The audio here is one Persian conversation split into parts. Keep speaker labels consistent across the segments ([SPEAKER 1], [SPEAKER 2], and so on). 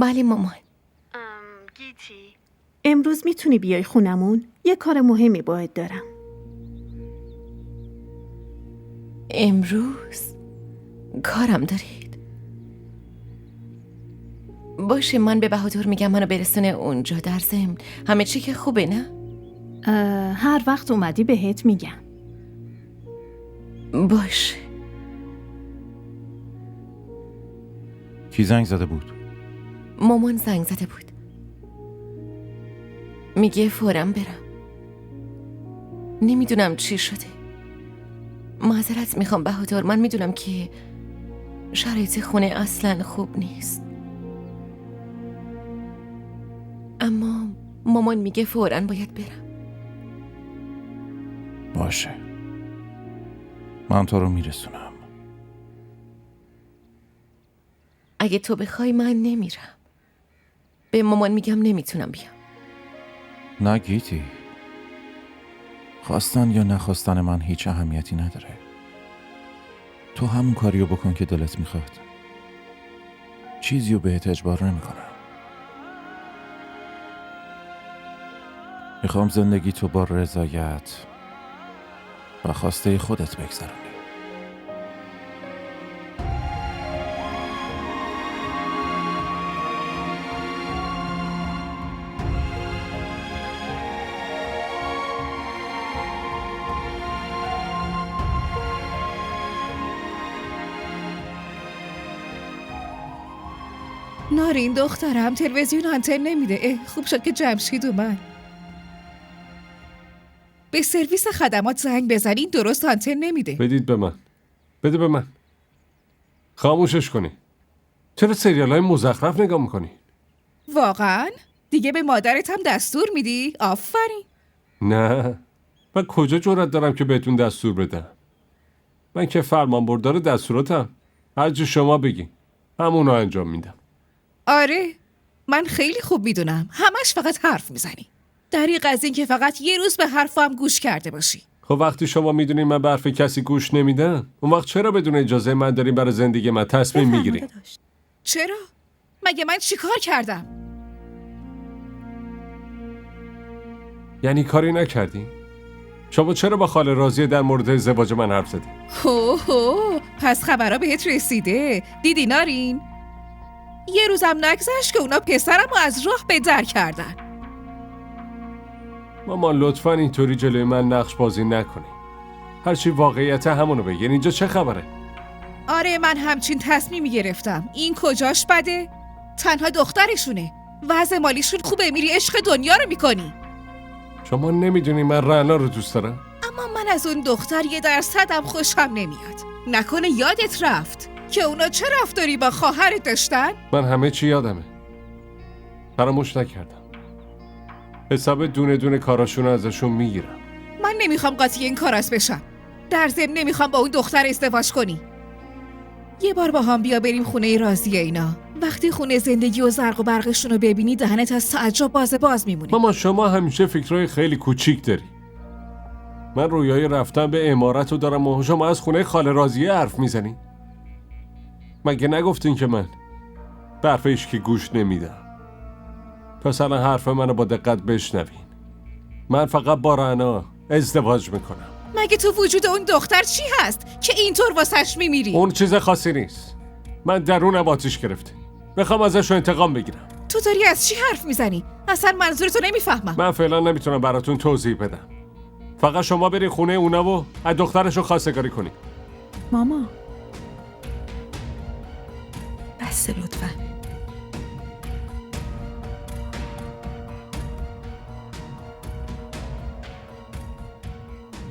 [SPEAKER 1] بله مامان.
[SPEAKER 2] گیتی
[SPEAKER 3] امروز میتونی بیای خونمون؟ یه کار مهمی باید دارم.
[SPEAKER 1] امروز کارم دارید؟ باشه، من به بهادر میگم منو برسونه اونجا. در ضمن همه چی که خوبه نه؟
[SPEAKER 3] هر وقت اومدی بهت میگم.
[SPEAKER 1] باشه.
[SPEAKER 4] کی زنگ زده بود؟
[SPEAKER 1] مامان زنگ زده بود، میگه فوراً برم. نمیدونم چی شده. معذرت میخوام بهادر، من میدونم که شرایط خونه اصلا خوب نیست، اما مامان میگه فوراً باید برم.
[SPEAKER 4] باشه، من تو رو میرسونم.
[SPEAKER 1] اگه تو بخوای من نمیرم. به مامان میگم نمیتونم بیام.
[SPEAKER 4] نه گیتی، خواستن یا نخواستن من هیچ اهمیتی نداره. تو همون کاریو بکن که دلت میخواد. چیزیو بهت اجبار نمیکنم. میخوام زندگی تو با رضایت و خواسته خودت بگذرونی.
[SPEAKER 5] نارین دخترم تلویزیون آنتن نمیده. خوب شد که جمشید اومد. به سرویس خدمات زنگ بزنین، درست آنتن نمیده.
[SPEAKER 6] بدید به من. بده به من. خاموشش کنی. چرا سریال های مزخرف نگاه میکنی؟
[SPEAKER 5] واقعا؟ دیگه به مادرت هم دستور میدی؟ آفرین.
[SPEAKER 6] نه، من کجا جرأت دارم که بهتون دستور بدم؟ من که فرمان بردار دستوراتم. هرچی شما بگین همونو انجام میدم.
[SPEAKER 5] آره، من خیلی خوب میدونم همش فقط حرف میزنی. دریغ از این که فقط یه روز به حرفم گوش کرده باشی.
[SPEAKER 6] خب وقتی شما میدونین من به حرف کسی گوش نمیدم، اون وقت چرا بدون اجازه من دارین برای زندگی من تصمیم میگیرین؟
[SPEAKER 5] چرا؟ مگه من چیکار کردم؟
[SPEAKER 6] یعنی کاری نکردین؟ شما چرا با خاله راضیه در مورد ازدواج من حرف زدین؟
[SPEAKER 5] هو پس خبرها بهت رسیده. دیدی نارین؟ یه روزم نگذشت که اونا پسرم رو از راه به در کردن.
[SPEAKER 6] مامان لطفاً اینطوری جلوی من نقش بازی نکنی. هرچی واقعیت همونو بگین. اینجا چه خبره؟
[SPEAKER 5] آره، من همچین تصمیمی گرفتم. این کجاش بده؟ تنها دخترشونه. وضع مالیشون خوبه، میری عشق دنیا رو میکنی.
[SPEAKER 6] شما نمیدونی من رعنا رو دوست دارم؟
[SPEAKER 5] اما من از اون دختر 1% هم خوشم نمیاد. نکنه یادت رفت که اونا چه رفتاری با خواهرت داشتن؟
[SPEAKER 6] من همه چی یادمه. فراموش نکردم. حساب دونه دونه کاراشون ازشون میگیرم.
[SPEAKER 5] من نمیخوام قاطی این کاراس بشم. در ضمن نمیخوام با اون دختر ازدواج کنی. یه بار با هم بیا بریم خونه راضیه اینا. وقتی خونه زندگی و زرق و برقشون رو ببینی دهنت از تعجب باز میمونه.
[SPEAKER 6] مامان شما همیشه فکرهای خیلی کوچیک داری. من رویای رفتن به عمارت رو دارم و شما از خونه خاله راضیه حرف میزنی؟ مگه نگفتین که من به حرف هیچکی گوش نمیدم؟ پس الان حرف منو با دقت بشنوین. من فقط با رعنا ازدواج میکنم.
[SPEAKER 5] مگه تو وجود اون دختر چی هست که اینطور واسش میمیری؟
[SPEAKER 6] اون چیز خاصی نیست. من درونم آتیش گرفته. میخوام ازش انتقام بگیرم.
[SPEAKER 5] تو داری از چی حرف میزنی؟ اصلا منظورتو نمیفهمم.
[SPEAKER 6] من فعلا نمیتونم براتون توضیح بدم. فقط شما برید خونه اونا و از دخترشو خواستگاری کنید.
[SPEAKER 3] ماما
[SPEAKER 7] بس لطفا.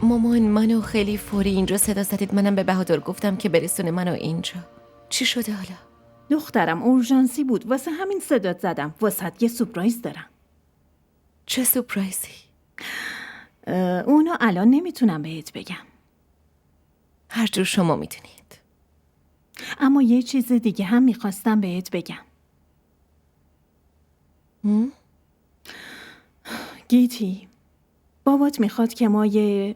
[SPEAKER 1] مامان منو خیلی فوری اینجا صدا زدید. منم به بهادر گفتم که برسونه منو اینجا. چی شده حالا؟
[SPEAKER 3] دخترم اورژانسی بود، واسه همین صدات زدم. واسه یه سورپرایز دارم.
[SPEAKER 1] چه سورپرایزی؟
[SPEAKER 3] اونو الان نمیتونم بهت بگم.
[SPEAKER 1] هر جور شما میدونید.
[SPEAKER 3] اما یه چیز دیگه هم میخواستم بهت بگم. گیتی، بابات میخواد که ما یه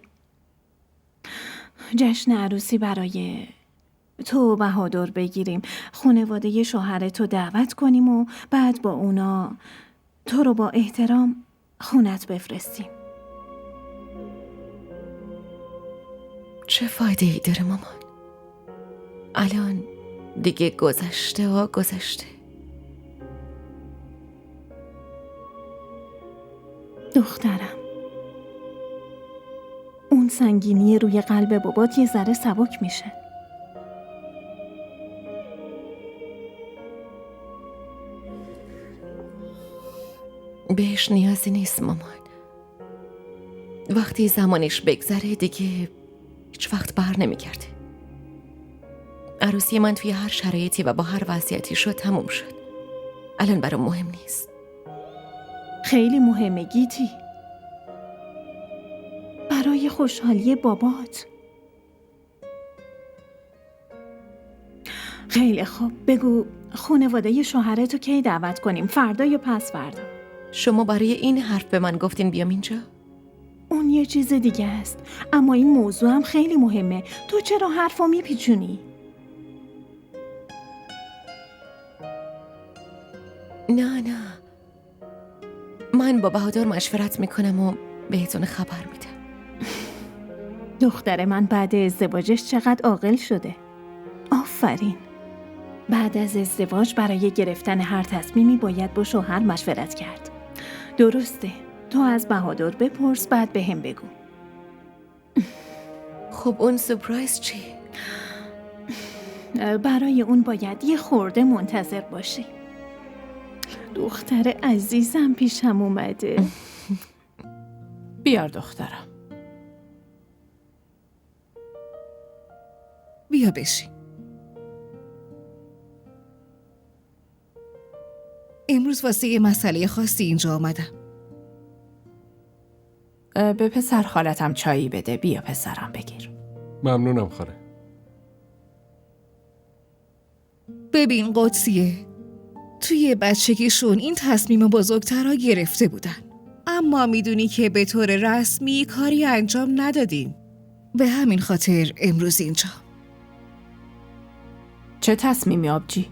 [SPEAKER 3] جشن عروسی برای تو و بهادر بگیریم، خانواده شوهرتو دعوت کنیم و بعد با اونا تو رو با احترام خونت بفرستیم.
[SPEAKER 1] چه فایده ای داره مامان؟ الان دیگه گذشته و گذشته.
[SPEAKER 3] دخترم، اون سنگینی روی قلب بابات یه ذره سبک میشه.
[SPEAKER 1] بهش نیازی نیست مامان. وقتی زمانش بگذره دیگه هیچ وقت بر نمیگرده. عروسی من توی هر شرایطی و با هر وضعیتی شد تموم شد. الان برام مهم نیست.
[SPEAKER 3] خیلی مهمه گیتی، برای خوشحالی بابات. خیلی خوب، بگو خانواده شوهرتو کی دعوت کنیم؟ فردا یا پس فردا؟
[SPEAKER 1] شما برای این حرف به من گفتین بیام اینجا؟
[SPEAKER 3] اون یه چیز دیگه است، اما این موضوع هم خیلی مهمه. تو چرا حرفو میپیچونی؟
[SPEAKER 1] نه من با بهادر مشورت میکنم و بهتون خبر میدم.
[SPEAKER 3] دختر من بعد ازدواجش چقدر عاقل شده. آفرین. بعد از ازدواج برای گرفتن هر تصمیمی باید با شوهر مشورت کرد. درسته. تو از بهادر بپرس بعد به هم بگو.
[SPEAKER 1] خب اون سورپرایز چی؟
[SPEAKER 3] برای اون باید یه خورده منتظر باشی. دختر عزیزم پیشم اومده.
[SPEAKER 7] بیار دخترم.
[SPEAKER 5] بیا بشین. امروز واسه یه مسئله خاصی اینجا آمدم.
[SPEAKER 7] به پسر خالتم چایی بده. بیا پسرم بگیر.
[SPEAKER 6] ممنونم خاله.
[SPEAKER 5] ببین قدسیه، توی بچگیشون این تصمیم بزرگتر را گرفته بودن، اما میدونی که به طور رسمی کاری انجام ندادیم. به همین خاطر امروز اینجا.
[SPEAKER 7] چه تصمیمی آبجی؟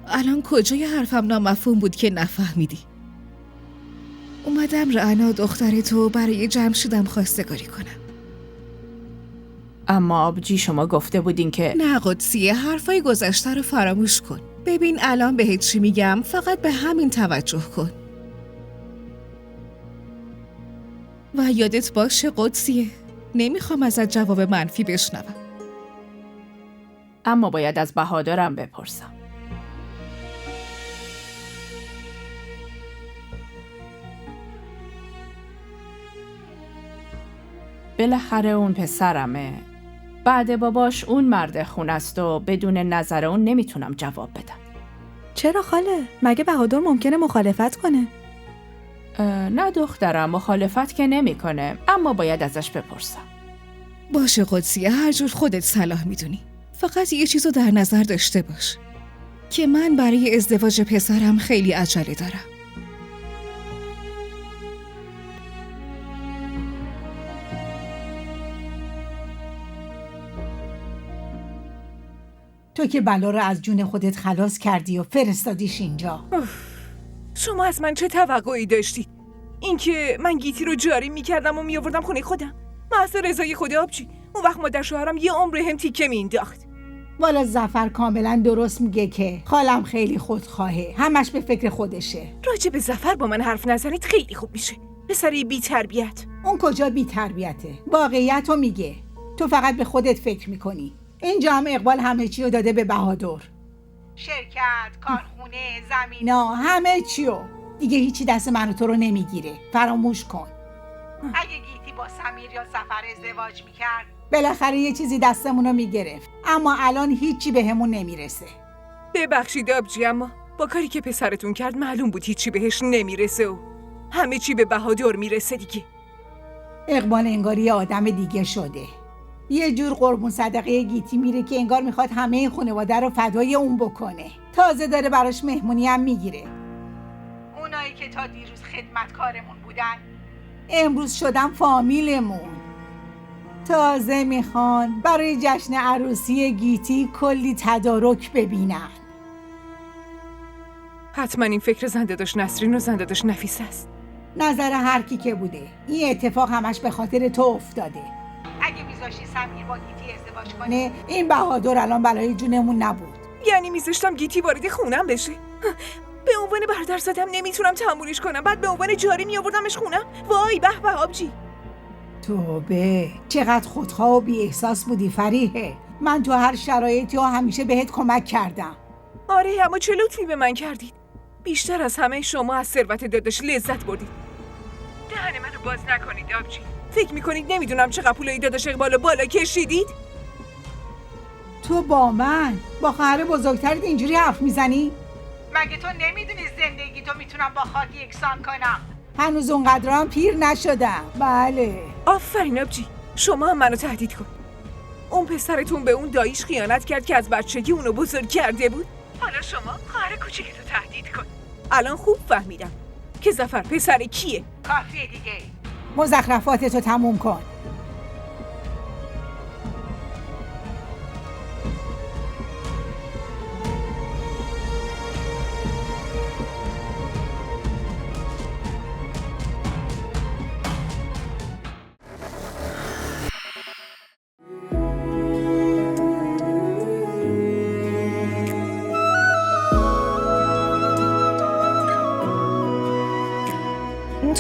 [SPEAKER 5] الان کجای حرفم نامفهوم بود که نفهمیدی؟ اومدم رعنا دختر تو برای جمشیدم خواستگاری کنم.
[SPEAKER 7] اما آبجی شما گفته بودین که
[SPEAKER 5] نه قدسیه، حرفای گذشته رو فراموش کن. ببین الان بهت چی میگم، فقط به همین توجه کن. و یادت باشه قدسیه، نمیخوام ازت جواب منفی بشنوم.
[SPEAKER 7] اما باید از بهادرم بپرسم. بالاخره اون پسرمه. بعد باباش اون مرد خون است و بدون نظر اون نمیتونم جواب بدم.
[SPEAKER 8] چرا خاله؟ مگه بهادر ممکنه مخالفت کنه؟
[SPEAKER 7] نه دخترم، مخالفت که نمیکنه، اما باید ازش بپرسم.
[SPEAKER 5] باشه قدسیه، هر جور خودت صلاح میدونی. فقط یه چیزو در نظر داشته باش که من برای ازدواج پسرم خیلی عجله دارم.
[SPEAKER 9] تو که بلا رو از جون خودت خلاص کردی و فرستادیش اینجا.
[SPEAKER 8] شما از من چه توقعی داشتید؟ اینکه من گیتی رو جاری میکردم و میآوردم خونه خودم؟ محض رضای خود آبجی. اون وقت مادر شوهرم یه عمر هم تیکه مینداخت.
[SPEAKER 9] والا ظفر کاملا درست میگه که خالم خیلی خودخواهه، همش به فکر خودشه.
[SPEAKER 8] راجع به ظفر با من حرف نزنید خیلی خوب میشه. پسری بی تربیت.
[SPEAKER 9] اون کجا بی تربیته؟ واقعیت رو میگه. تو فقط به خودت فکر میکنی. اینجا هم اقبال همه چی رو داده به بهادر. شرکت، کارخونه، زمینا، همه چی رو. دیگه هیچی دست من و تو رو نمیگیره. فراموش کن. اگه گیتی با سمیر یا ظفر ازدواج میکرد بالاخره یه چیزی دستمون رو میگرفت، اما الان هیچی بهمون نمیرسه.
[SPEAKER 8] ببخشید آبجی، اما با کاری که پسرتون کرد معلوم بود هیچی بهش نمیرسه و همه چی به بهادر میرسه دیگه.
[SPEAKER 9] اقبال انگار یه آدم دیگه شده. یه جور قربون صدقه گیتی میره که انگار میخواد همه این خانواده رو فدای اون بکنه. تازه داره براش مهمونی هم میگیره. اونایی که تا دیروز خدمتکارمون بودن امروز شدن فامیلمون. تازه میخوان برای جشن عروسی گیتی کلی تدارک ببینن.
[SPEAKER 8] حتما این فکر زنده داشت نسرین و زنده داشت نفیس است.
[SPEAKER 9] نظر هر کی که بوده این اتفاق همش به خاطر تو افتاده. اگه میذاشی سمیر با گیتی ازدواج کنه این بهادر الان بلای جونمون نبود.
[SPEAKER 8] یعنی میذاشتم گیتی وارد خونم بشه؟ به عنوان برادرزادم نمیتونم تحملش کنم، بعد به عنوان جاری میآوردمش خونم؟ وای به به آبجی.
[SPEAKER 9] توبه، چقدر خودخواه و بی احساس بودی فریحه. من تو هر شرایطی و همیشه بهت کمک کردم.
[SPEAKER 8] آره اما چه لطفی به من کردید. بیشتر از همه شما از ثروت داداش لذت بردید. دهن منو باز نکنید آبجی. فکر میکنید نمیدونم چقدر پولای داداش اقبالو بالا کشیدید؟
[SPEAKER 9] تو با من با خواهر بزرگترت اینجوری حرف میزنی؟ مگه تو نمیدونی زندگی تو میتونم با خاک یکسان کنم؟ هنوز اونقدر هم پیر نشدم. بله
[SPEAKER 8] آفرین آبجی، شما هم منو تهدید کن. اون پسرتون به اون داییش خیانت کرد که از بچگی اونو بزرگ کرده بود. حالا شما خواهر کوچیکتو تهدید کن. الان خوب فهمیدم که ظفر پسر کیه.
[SPEAKER 9] کافیه دیگه، مزخرفاتتو تموم کن.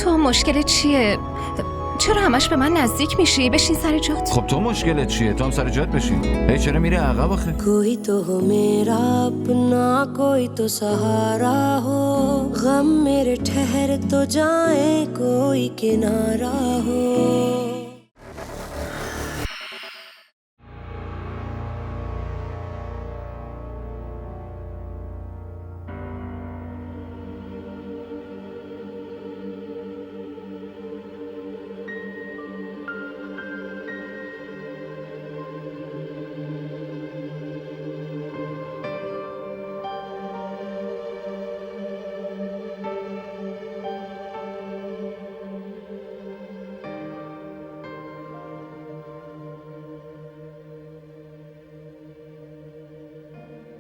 [SPEAKER 10] تو مشکلت چیه؟ چرا همش به من نزدیک میشی؟ بشین سر جات.
[SPEAKER 4] خب تو مشکلت چیه؟ تو هم سر جات بشین. هی چرا میره عقب آخه؟
[SPEAKER 11] کوئی تو ہو میرا اپنا کوئی تو سہارا ہو غم میرے ٹھہر تو جائیں کوئی کنارہ ہو.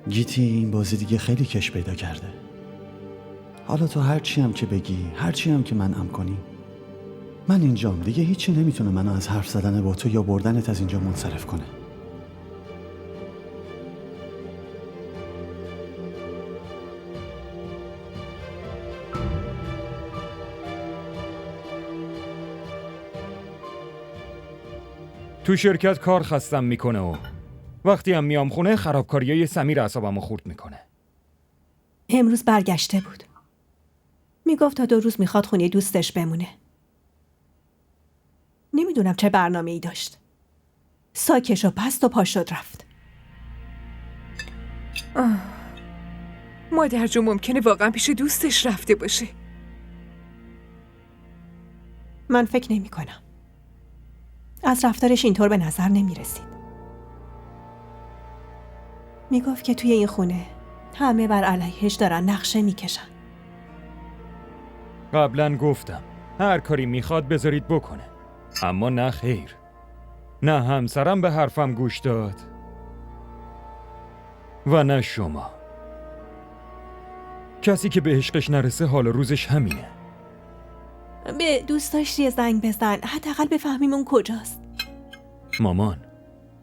[SPEAKER 12] گیتی این بازی دیگه خیلی کش پیدا کرده. حالا تو هرچی هم که بگی، هرچی هم که منعم کنی، من اینجام. دیگه هیچی نمیتونه منو از حرف زدن با تو یا بردنت از اینجا منصرف کنه.
[SPEAKER 13] تو شرکت کار خستم میکنه و وقتی هم میام خونه خرابکاریای سمیر اعصابمو خورد میکنه.
[SPEAKER 14] امروز برگشته بود. میگفت تا 2 روز میخواد خونه دوستش بمونه. نمیدونم چه برنامه ای داشت. ساکش و پست و پا شد رفت.
[SPEAKER 8] مادر جو ممکنه واقعا پیش دوستش رفته باشه.
[SPEAKER 14] من فکر نمی کنم. از رفتارش اینطور به نظر نمی رسید. میگفت که توی این خونه همه بر علیهش دارن نقشه میکشن.
[SPEAKER 13] قبلا گفتم هر کاری میخواد بذارید بکنه، اما نه خیر. نه همسرم به حرفم گوش داد و نه شما. کسی که به عشقش نرسه حال روزش همینه.
[SPEAKER 14] به دوستاش یه زنگ بزن، حداقل بفهمیم اون کجاست.
[SPEAKER 13] مامان،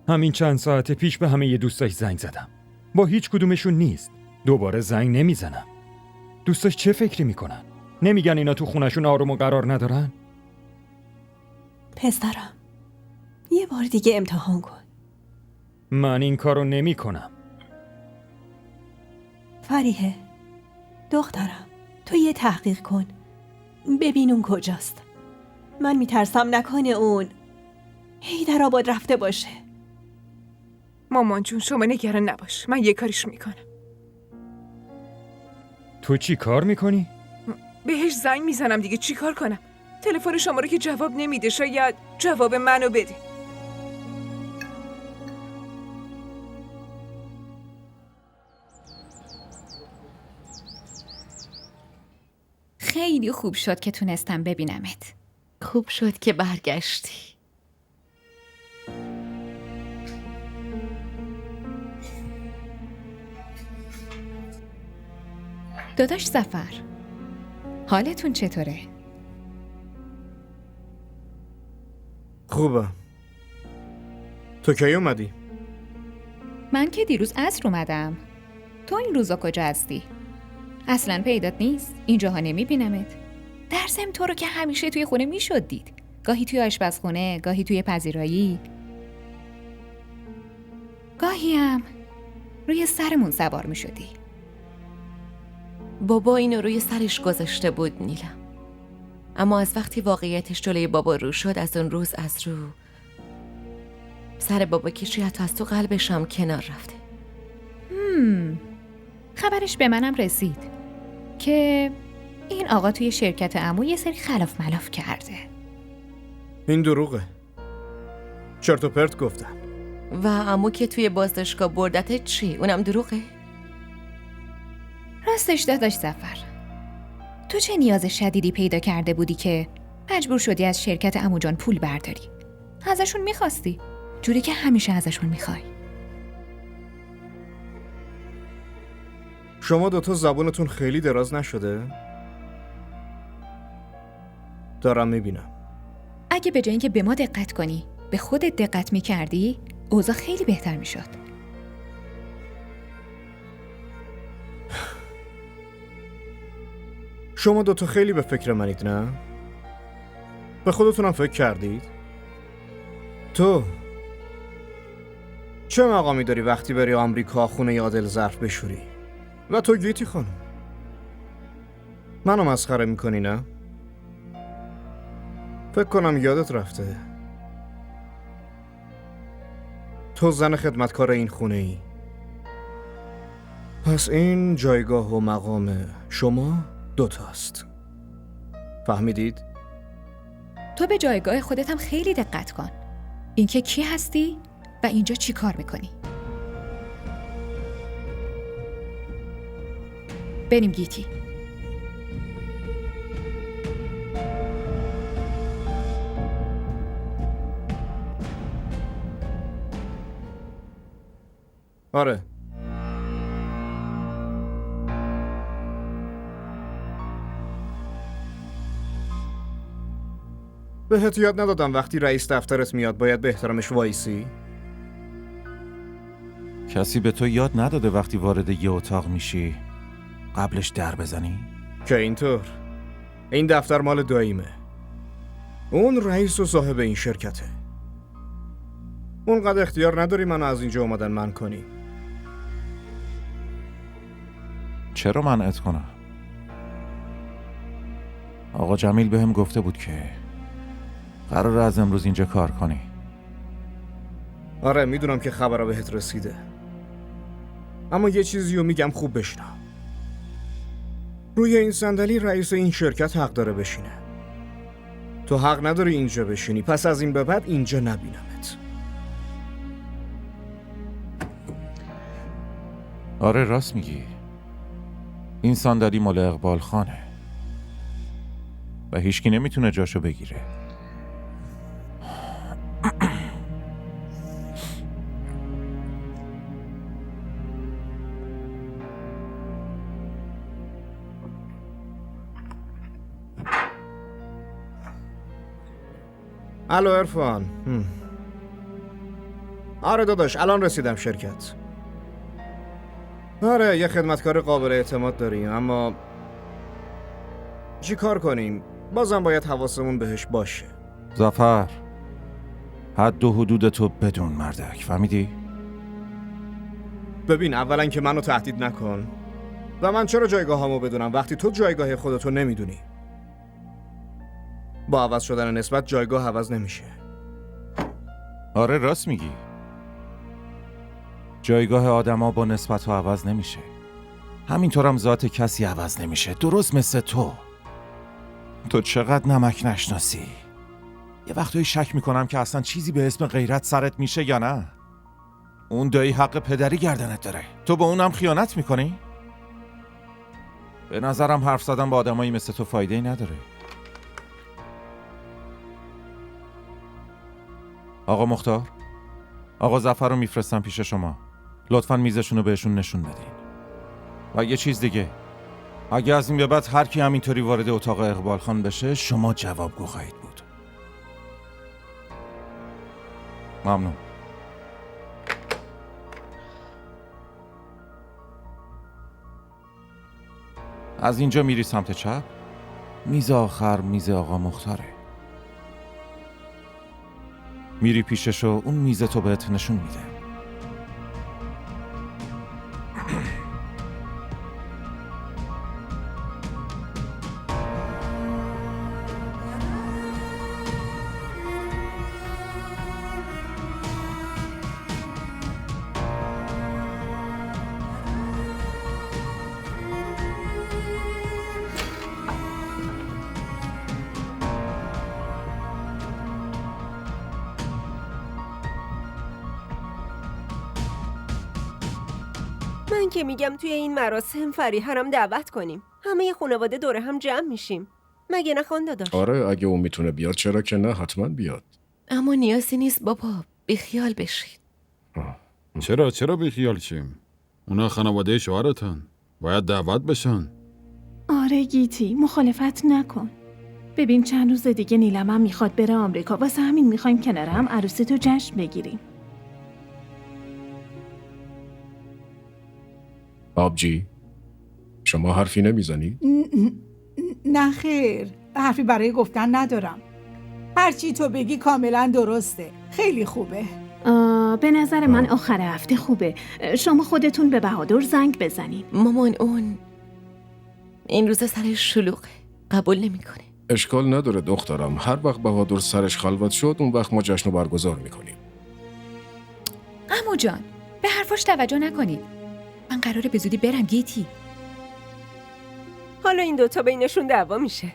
[SPEAKER 13] همین چند ساعت پیش به همه ی دوستاش زنگ زدم، با هیچ کدومشون نیست. دوباره زنگ نمیزنم. دوستاش چه فکری میکنن؟ نمیگن اینا تو خونشون آروم و قرار ندارن؟
[SPEAKER 14] پسرم، یه بار دیگه امتحان کن.
[SPEAKER 13] من این کارو نمی کنم.
[SPEAKER 14] فریحه، دخترم، تو یه تحقیق کن، ببین اون کجاست. من میترسم نکنه اون حیدرآباد رفته باشه.
[SPEAKER 8] مامان جون شما نگران نباش، من یه کاریش میکنم.
[SPEAKER 13] تو چی کار میکنی؟
[SPEAKER 8] بهش زنگ میزنم دیگه، چی کار کنم؟ تلفن شما رو که جواب نمیده، شاید جواب منو بده.
[SPEAKER 10] خیلی خوب شد که تونستم ببینمت.
[SPEAKER 1] خوب شد که برگشتی.
[SPEAKER 15] داداش ظفر، حالتون چطوره؟
[SPEAKER 16] خوبه. تو کی اومدی؟
[SPEAKER 15] من که دیروز عصر اومدم. تو این روزا کجا هستی؟ اصلا پیدات نیست. اینجاها نمیبینمت. در ضمن تو رو که همیشه توی خونه میشد دید. گاهی توی آشپزخونه، گاهی توی پذیرایی، گاهی هم روی سرمون سوار میشدی.
[SPEAKER 1] بابا اینو روی سرش گذاشته بود نیلم، اما از وقتی واقعیتش جلوی بابا رو شد، از اون روز از رو سر بابا کشی حتی از تو قلبش هم کنار رفته.
[SPEAKER 15] خبرش به منم رسید که این آقا توی شرکت عمو یه سری خلاف ملاف کرده.
[SPEAKER 16] این دروغه. چرت و پرت گفتم.
[SPEAKER 1] و عمو که توی بازداشتگاه بردت چی؟ اونم دروغه؟
[SPEAKER 15] راستش داداش ظفر، تو چه نیاز شدیدی پیدا کرده بودی که مجبور شدی از شرکت عمو جان پول برداری؟ ازشون میخواستی جوری که همیشه ازشون میخوای.
[SPEAKER 16] شما دوتا زبونتون خیلی دراز نشده؟ دارم میبینم.
[SPEAKER 15] اگه به جای اینکه به ما دقت کنی به خودت دقت میکردی، اوضاع خیلی بهتر میشد.
[SPEAKER 16] شما دوتا خیلی به فکر منید نه؟ به خودتونم فکر کردید؟ تو چه مقامی داری وقتی بری آمریکا خونه عادل ظرف بشوری؟ و تو گیتی خانم منو مسخره میکنی نه؟ فکر کنم یادت رفته تو زن خدمتکار این خونه ای. پس این جایگاه و مقام شما دوتاست. فهمیدید؟
[SPEAKER 15] تو به جایگاه خودت هم خیلی دقت کن. اینکه کی هستی و اینجا چی کار میکنی. بریم گیتی.
[SPEAKER 16] آره. بهت یاد ندادم وقتی رئیس دفترت میاد باید به احترامش وایسی؟
[SPEAKER 4] کسی به تو یاد نداده وقتی وارد یه اتاق میشی قبلش در بزنی؟
[SPEAKER 16] که اینطور. این دفتر مال داییمه. اون رئیس و صاحب این شرکته. اونقدر اختیار نداری منو از اینجا اومدن من کنی.
[SPEAKER 4] چرا منعت کنم؟ آقا جمیل بهم گفته بود که قراره از امروز اینجا کار کنی.
[SPEAKER 16] آره میدونم که خبرها بهت رسیده، اما یه چیزی رو میگم خوب بشنو. روی این صندلی رئیس این شرکت حق داره بشینه. تو حق نداری اینجا بشینی، پس از این به بعد اینجا نبینمت.
[SPEAKER 4] آره راست میگی. این صندلی مال اقبال خانه و هیچکی نمیتونه جاشو بگیره.
[SPEAKER 16] الو عرفان. آره داداش الان رسیدم شرکت. آره یه خدمتکار قابل اعتماد داریم، اما چی کار کنیم؟ بازم باید حواسمون بهش باشه.
[SPEAKER 4] ظفر حد و حدود تو بدون مردک، فهمیدی؟
[SPEAKER 16] ببین اولا که منو تهدید نکن و من چرا جایگاهامو بدونم وقتی تو جایگاه خودتو نمیدونی؟ با عوض شدن نسبت جایگاه عوض نمیشه.
[SPEAKER 4] آره راست میگی. جایگاه آدما با نسبت ها عوض نمیشه. همینطورم ذات کسی عوض نمیشه، درست مثل تو. تو چقدر نمک نشناسی. یه وقتایی شک میکنم که اصلا چیزی به اسم غیرت سرت میشه یا نه. اون دایی حق پدری گردنت داره، تو به اونم خیانت میکنی؟ به نظرم حرف زدن با آدمایی مثل تو فایده‌ای نداره. آقا مختار، آقا ظفر رو میفرستم پیش شما. لطفاً میزشون رو بهشون نشون بدین. و یه چیز دیگه، اگه از این به بعد هر کی همینطوری وارد اتاق اقبال خان بشه شما جوابگو خواهید بود. ممنون. از اینجا میری سمت چپ، میز آخر میز آقا مختاره. میری پیشش و اون میز تو بهت نشون میده.
[SPEAKER 14] من که میگم توی این مراسم فریحه هم دعوت کنیم. همه خانواده دور هم جمع میشیم. مگه نه خان داداش؟
[SPEAKER 17] آره اگه اون میتونه بیاد چرا که نه، حتما بیاد.
[SPEAKER 1] اما نیازی نیست بابا، بیخیال بشید.
[SPEAKER 18] چرا بیخیال شیم؟ اونا خانواده شوهرتن، باید دعوت بشن.
[SPEAKER 3] آره گیتی، مخالفت نکن. ببین چند روز دیگه نیلم هم میخواد بره آمریکا، واسه همین میخوایم کنار هم عروسی تو جشن بگیریم.
[SPEAKER 17] آبجی شما حرفی نمیزنی؟
[SPEAKER 9] نه خیر، حرفی برای گفتن ندارم. هرچی تو بگی کاملا درسته. خیلی خوبه.
[SPEAKER 3] به نظر من آخر هفته خوبه. شما خودتون به بهادر زنگ بزنید.
[SPEAKER 1] مامان اون این روزا سرش شلوغه، قبول نمیکنه.
[SPEAKER 17] اشکال نداره دخترم، هر وقت بهادر سرش خلوت شد اون وقت ما جشن رو برگزار میکنیم.
[SPEAKER 15] عمو جان به حرفاش توجه نکنید. من قراره به زودی برم گیتی.
[SPEAKER 14] حالا این دوتا بینشون دعوا میشه.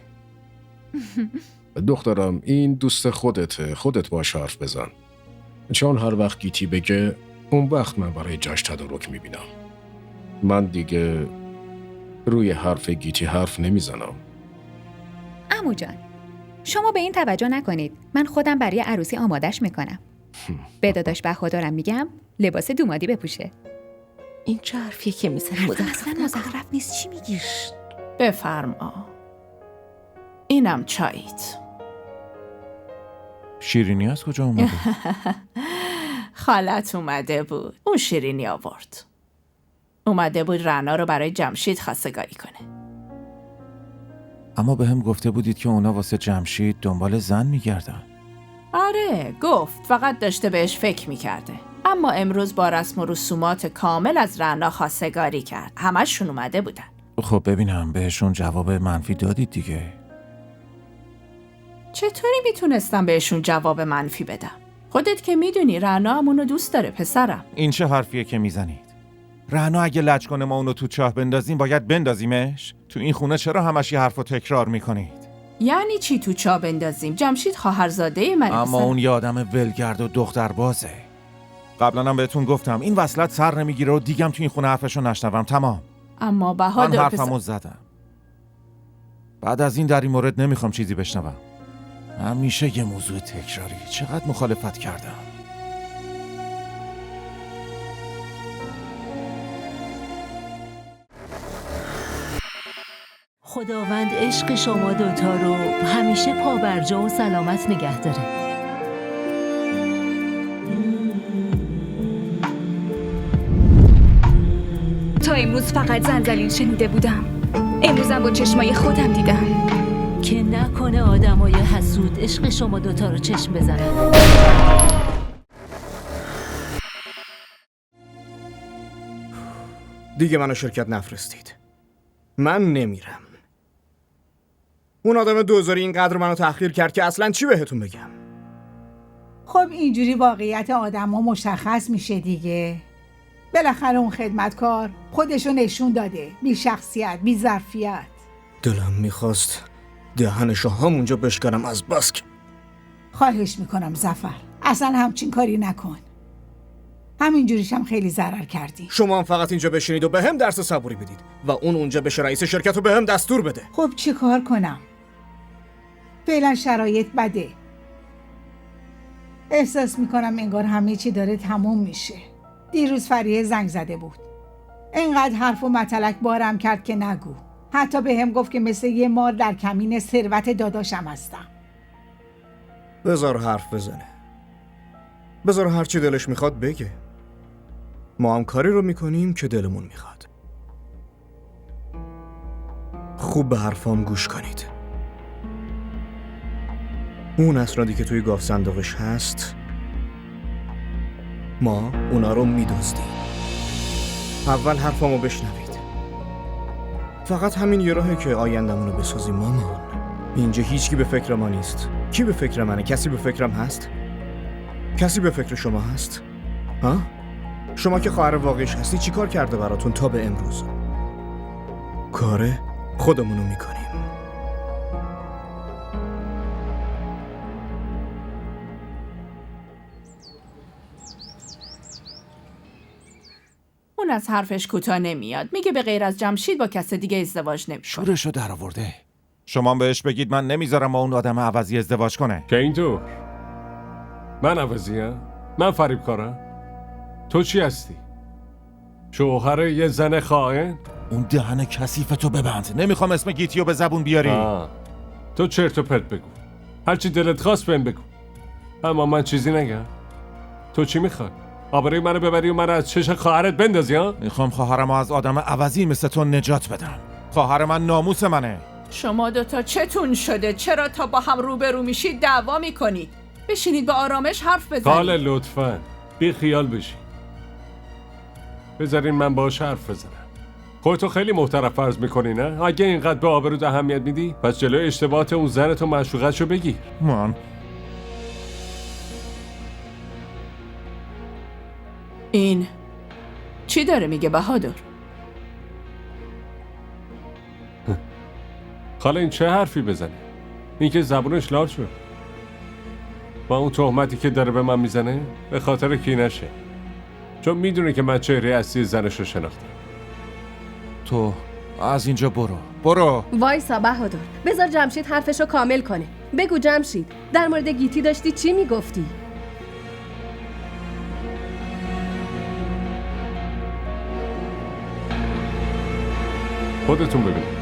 [SPEAKER 17] دخترم این دوست خودته، خودت باش حرف بزن. چون هر وقت گیتی بگه اون وقت من برای جشن تدارک میبینم. من دیگه روی حرف گیتی حرف نمیزنم.
[SPEAKER 15] عمو جان شما به این توجه نکنید. من خودم برای عروسی آمادش میکنم. به داداش بهادرم میگم لباس دومادی بپوشه.
[SPEAKER 1] این چه حرفیه که میزنی؟
[SPEAKER 15] اصلا مزخرف نیست. چی میگی؟
[SPEAKER 7] بفرما. اینم چاییت.
[SPEAKER 4] شیرینی از کجا اومده؟
[SPEAKER 7] خالت اومده بود. اون شیرینی آورد. اومده بود رعنا رو برای جمشید خواستگاری کنه.
[SPEAKER 4] اما به هم گفته بودید که اونا واسه جمشید دنبال زن میگردن.
[SPEAKER 7] آره گفت، فقط داشته بهش فکر میکرده. اما امروز با رسم و رسومات کامل از رعنا خواستگاری کرد. همشون اومده بودن.
[SPEAKER 4] خب ببینم بهشون جواب منفی دادید دیگه.
[SPEAKER 7] چطوری میتونستم بهشون جواب منفی بدم؟ خودت که میدونی رعنا هم اونو دوست داره پسرم.
[SPEAKER 4] این چه حرفیه که میزنید؟ رعنا اگه لج کنه ما اونو تو چاه بندازیم باید بندازیمش؟ تو این خونه چرا همش یه حرفو تکرار میکنید؟
[SPEAKER 7] یعنی چی تو چاه بندازیم؟ جمشید خواهرزاده من.
[SPEAKER 4] اما اون یه آدم ولگرد و دختربازه. قبلا هم بهتون گفتم این وصلت سر نمیگیره و دیگم تو این خونه حرفشو نشنوم. تمام.
[SPEAKER 7] اما بهادر
[SPEAKER 4] من حرفمو زدم. بعد از این در این مورد نمیخوام چیزی بشنوم. همیشه یه موضوع تکراری. چقدر مخالفت کردم.
[SPEAKER 19] خداوند عشق شما دوتا رو همیشه پابرجا و سلامت نگه داره.
[SPEAKER 10] تا امروز فقط زنزلیل شنیده بودم. امروزم با چشمای خودم دیدم.
[SPEAKER 19] که نکنه آدمای حسود عشق شما دوتا رو چشم بزنن.
[SPEAKER 16] دیگه منو شرکت نفرستید. من نمیرم. اون آدم دوزاری اینقدر منو تحقیر کرد که اصلا چی بهتون بگم.
[SPEAKER 9] خب اینجوری واقعیت آدم ها مشخص میشه دیگه. بالاخره اون خدمتکار خودشو نشون داده. بی شخصیت، بی ظرفیت.
[SPEAKER 16] دلم میخواست دهنشو همونجا بشکنم از بس که.
[SPEAKER 9] خواهش میکنم ظفر، اصلا همچین کاری نکن. همینجوریش هم خیلی ضرر کردی.
[SPEAKER 16] شما هم فقط اینجا بشینید و به هم درس صبوری بدید و اون اونجا بشه رئیس شرکت و به هم دستور بده.
[SPEAKER 9] خب چی کار کنم؟ فعلا شرایط بده. احساس میکنم انگار همه چی داره تموم میشه. دیروز فریحه زنگ زده بود. اینقدر حرف و متلک بارم کرد که نگو. حتی به هم گفت که مثل یه مار در کمین ثروت داداشم هستم.
[SPEAKER 16] بذار حرف بزنه. بذار هر چی دلش میخواد بگه. ما هم کاری رو میکنیم که دلمون میخواد. خوب به حرفام گوش کنید. اون اسنادی که توی گاف صندوقش هست، ما اونا رو میدزدیم. اول حرفامو بشنوید. فقط همین یه راهه که آیندمونو بسازیم مامان. اینجا هیچکی به فکر ما نیست. کی به فکر منه؟ کسی به فکرم هست؟ کسی به فکر شما هست؟ ها؟ شما که خواهر واقعیش هستی چی کار کرده براتون تا به امروز؟ کاره خودمونو میکنیم.
[SPEAKER 7] اون از حرفش کوتاه نمیاد. میگه به غیر از جمشید با کس دیگه ازدواج نمیکنه.
[SPEAKER 4] شورشو در آورده. شما بهش بگید من نمیذارم با اون آدم عوضی ازدواج کنه.
[SPEAKER 6] که اینطور؟ من عوضیم؟ من فریبکارم؟ تو چی هستی؟ شوهر یه زن خائن؟
[SPEAKER 4] اون دهن کثیفتو ببند. نمیخوام اسم گیتیو به زبون بیاری.
[SPEAKER 6] تو چرت و پرت بگو. هرچی دلت خواست بهم بگو. اما من چیزی نگم. تو چی میخوای؟ آبروی منو ببری و منو از چش خواهرت بندازی ها؟
[SPEAKER 4] میخوام خواهرمو از آدم عوضی مثل تو نجات بدم. خواهر من ناموس منه.
[SPEAKER 7] شما دوتا چتون شده؟ چرا تا با هم روبرو میشید دعوا میکنید؟ بشینید با آرامش حرف بزنید.
[SPEAKER 6] کاله لطفاً بی خیال بشی. بذارین من باهاش حرف بزنم. خودتو خیلی محترم فرض میکنی نه؟ اگه اینقدر به آبروت اهمیت میدی پس جلوی اشتباهات اون زنت و معشوقتشو بگیر.
[SPEAKER 4] من
[SPEAKER 7] این چی داره میگه بهادر؟
[SPEAKER 6] خاله این چه حرفی بزنه؟ این که زبونش لال شد. با اون تهمتی که داره به من میزنه به خاطر کینشه. چون میدونه که من چهره اصلی زنش رو شناختم.
[SPEAKER 4] تو از اینجا برو.
[SPEAKER 20] وایسا بهادر، بذار جمشید حرفشو کامل کنه. بگو جمشید، در مورد گیتی داشتی چی میگفتی؟
[SPEAKER 6] خودتون ببینید.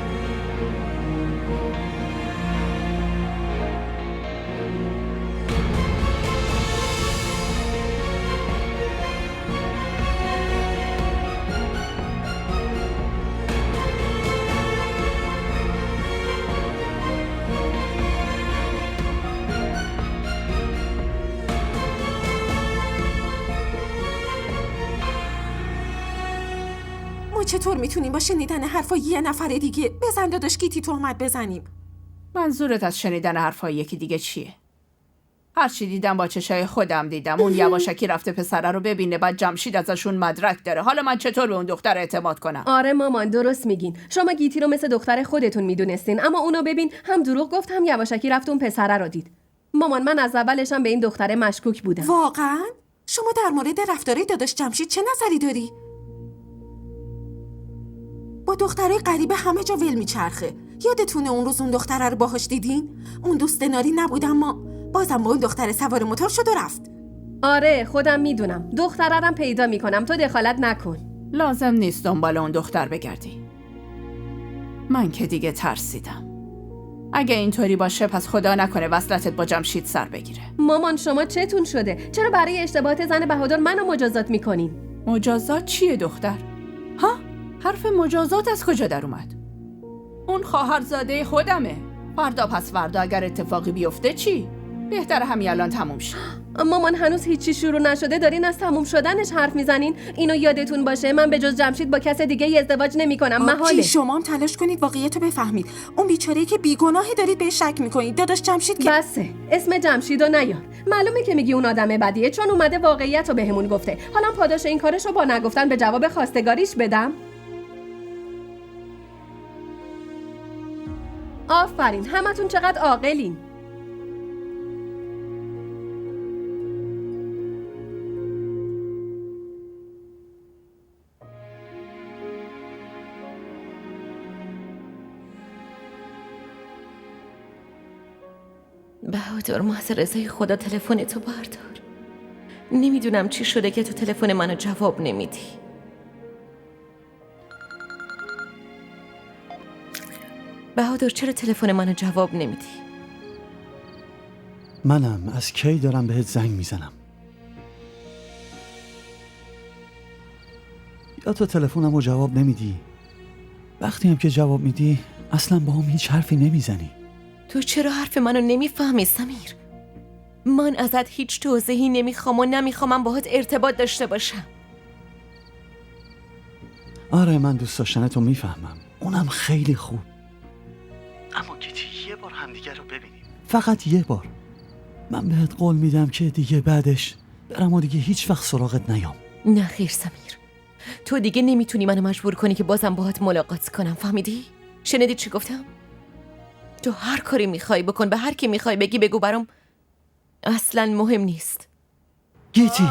[SPEAKER 21] ما چطور میتونیم با شنیدن حرفای یه نفر دیگه بزن داداش گیتی تهمت بزنیم؟
[SPEAKER 7] منظورت از شنیدن حرفای یکی دیگه چیه؟ هرچی دیدم با چشای خودم دیدم. اون یواشکی رفته پسره رو ببینه، بعد جمشید ازشون مدرک داره. حالا من چطور به اون دختر اعتماد کنم؟
[SPEAKER 20] آره مامان درست میگین. شما گیتی رو مثل دختر خودتون میدونستین، اما اونو ببین، هم دروغ گفت هم یواشکی رفت اون پسره رو دید. مامان من از اولشم به این دختره مشکوک بودم.
[SPEAKER 21] واقعا؟ شما در مورد رفتاری داداش جمشید چه نظری داری؟ با دخترای غریبه همه جا ول میچرخه. یادتونه اون روز اون دختره رو باهاش دیدین؟ اون دوست ناری نبود اما بازم با اون دختر سوار موتور شد و رفت.
[SPEAKER 20] آره خودم میدونم. دخترم پیدا میکنم، تو دخالت نکن.
[SPEAKER 7] لازم نیست دنبال اون دختر بگردی. من که دیگه ترسیدم. اگه اینطوری باشه پس خدا نکنه وصلتت با جمشید سر بگیره.
[SPEAKER 20] مامان شما چتون شده؟ چرا برای اشتباهات زن بهادر منو مجازات میکنین؟
[SPEAKER 7] مجازات چیه دختر؟ ها؟ حرف مجازات از کجا در اومد؟ اون خواهرزاده خودمه. فردا پس فردا اگر اتفاقی بیفته چی؟ بهتره همین الان تموم شه.
[SPEAKER 20] مامان هنوز هیچی شروع نشده دارین از تموم شدنش حرف میزنین. اینو یادتون باشه من به جز جمشید با کس دیگه ازدواج نمیکنم. محاله.
[SPEAKER 21] شما هم تلاش کنید واقعیتو بفهمید. اون بیچاره‌ای که بیگناهی دارید بهش شک میکنید. داداش جمشید که
[SPEAKER 20] بسه. اسم جمشیدو نیار. معلومه که میگی اون آدم بدیه چون اومده واقعیتو بهمون گفته. حالا پاداش این کارشو با نگفتن به جواب خواستگاریش بدم؟ آفرین، همتون چقدر عاقلین.
[SPEAKER 1] بهادر محض رضای خدا تلفن تو بردار. نمیدونم چی شده که تو تلفن منو جواب نمیدی. بهادر چرا تلفن منو جواب نمیدی؟
[SPEAKER 12] منم از کی دارم بهت زنگ میزنم. یا تو تلفنم رو جواب نمیدی، وقتی هم که جواب میدی اصلا با هم هیچ حرفی نمیزنی.
[SPEAKER 1] تو چرا حرف منو نمیفهمی سمیر؟ من ازت هیچ توضیحی نمیخوام و نمیخوام باهات ارتباط داشته باشم.
[SPEAKER 12] آره من دوست داشتن تو میفهمم، اونم خیلی خوب. اما گیتی یه بار همدیگه رو ببینیم، فقط یه بار. من بهت قول میدم که دیگه بعدش برم و دیگه هیچ وقت سراغت نیام.
[SPEAKER 1] نه خیر سمیر، تو دیگه نمیتونی منو مجبور کنی که بازم باهات ملاقات کنم، فهمیدی؟ شنیدی چی گفتم؟ تو هر کاری میخوای بکن، به هر کی میخوای بگی بگو، برام اصلا مهم نیست.
[SPEAKER 12] گیتی